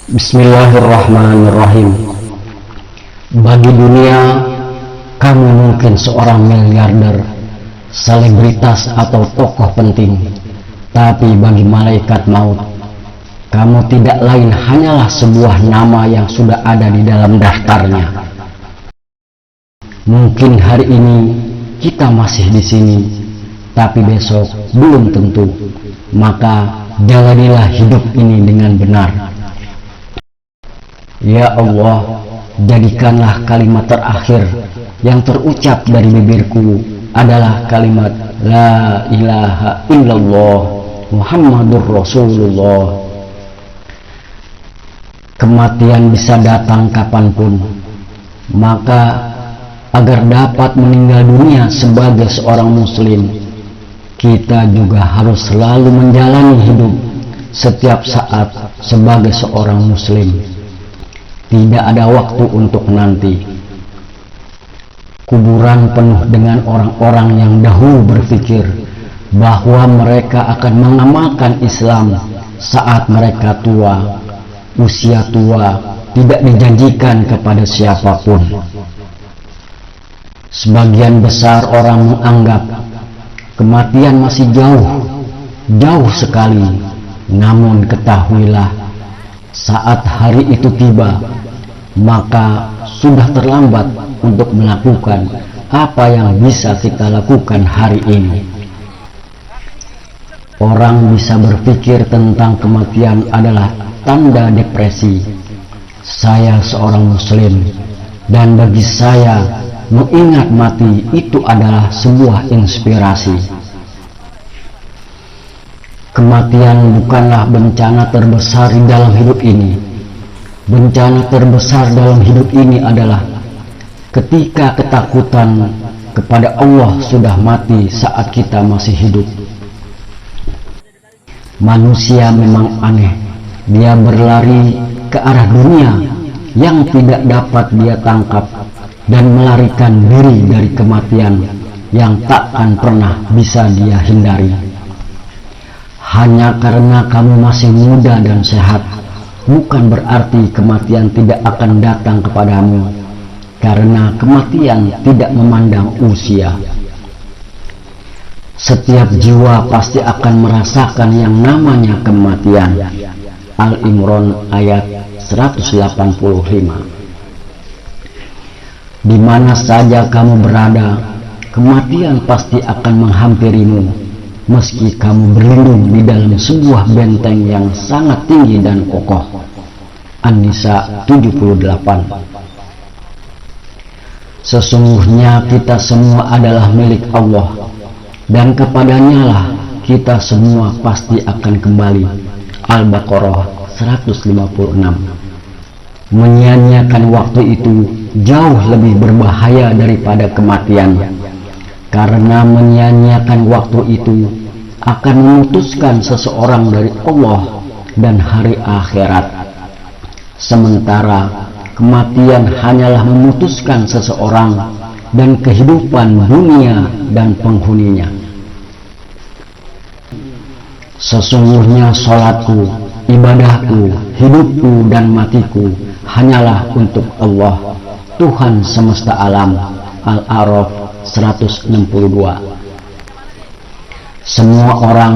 Bismillahirrahmanirrahim. Bagi dunia, kamu mungkin seorang miliarder, selebritas atau tokoh penting. Tapi bagi malaikat maut, kamu tidak lain hanyalah sebuah nama yang sudah ada di dalam daftarnya. Mungkin hari ini kita masih di sini, tapi besok belum tentu. Maka jalanilah hidup ini dengan benar. Ya Allah, jadikanlah kalimat terakhir yang terucap dari bibirku adalah kalimat La ilaha illallah Muhammadur Rasulullah. Kematian bisa datang kapanpun, maka agar dapat meninggal dunia sebagai seorang muslim, kita juga harus selalu menjalani hidup setiap saat sebagai seorang muslim. Tidak ada waktu untuk nanti. Kuburan penuh dengan orang-orang yang dahulu berpikir bahwa mereka akan mengamalkan Islam saat mereka tua. Usia tua tidak dijanjikan kepada siapapun. Sebagian besar orang menganggap kematian masih jauh sekali. Namun ketahuilah, saat hari itu tiba, maka sudah terlambat untuk melakukan apa yang bisa kita lakukan hari ini. Orang bisa berpikir tentang kematian adalah tanda depresi. Saya seorang muslim, dan bagi saya mengingat mati itu adalah sebuah inspirasi. Kematian bukanlah bencana terbesar di dalam hidup ini. Bencana terbesar dalam hidup ini adalah ketika ketakutan kepada Allah sudah mati saat kita masih hidup. Manusia memang aneh. Dia berlari ke arah dunia yang tidak dapat dia tangkap dan melarikan diri dari kematian yang takkan pernah bisa dia hindari. Hanya karena kamu masih muda dan sehat, bukan berarti kematian tidak akan datang kepadamu, karena kematian tidak memandang usia. Setiap jiwa pasti akan merasakan yang namanya kematian. Al-Imran ayat 185. Di mana saja kamu berada, kematian pasti akan menghampirimu, meski kamu berlindung di dalam sebuah benteng yang sangat tinggi dan kokoh. An-Nisa 78. Sesungguhnya kita semua adalah milik Allah, dan kepadanya lah kita semua pasti akan kembali. Al-Baqarah 156. Menyia-nyiakan waktu itu jauh lebih berbahaya daripada kematian, karena menyia-nyiakan waktu itu akan memutuskan seseorang dari Allah dan hari akhirat. Sementara kematian hanyalah memutuskan seseorang dan kehidupan dunia dan penghuninya. Sesungguhnya sholatku, ibadahku, hidupku dan matiku hanyalah untuk Allah, Tuhan semesta alam. Al-A'raf 162. Semua orang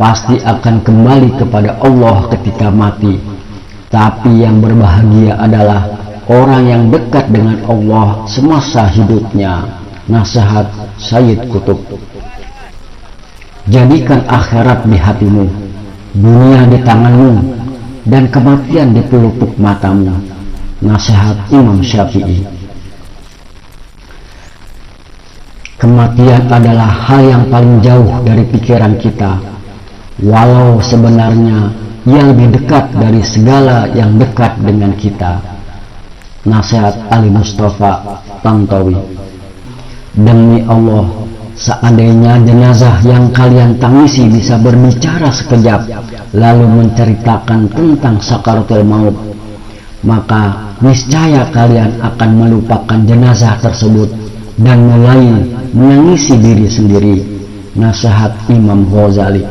pasti akan kembali kepada Allah ketika mati, tapi yang berbahagia adalah orang yang dekat dengan Allah semasa hidupnya. Nasihat Sayyid Qutb. Jadikan akhirat di hatimu, dunia di tanganmu, dan kematian di pelupuk matamu. Nasihat Imam Syafi'i. Kematian adalah hal yang paling jauh dari pikiran kita, walau sebenarnya ia lebih dekat dari segala yang dekat dengan kita. Nasihat Ali Mustafa Tantawi. Demi Allah, seandainya jenazah yang kalian tangisi bisa berbicara sekejap lalu menceritakan tentang sakaratul maut, maka niscaya kalian akan melupakan jenazah tersebut dan mulai menangisi diri sendiri. Nasihat Imam Ghazali.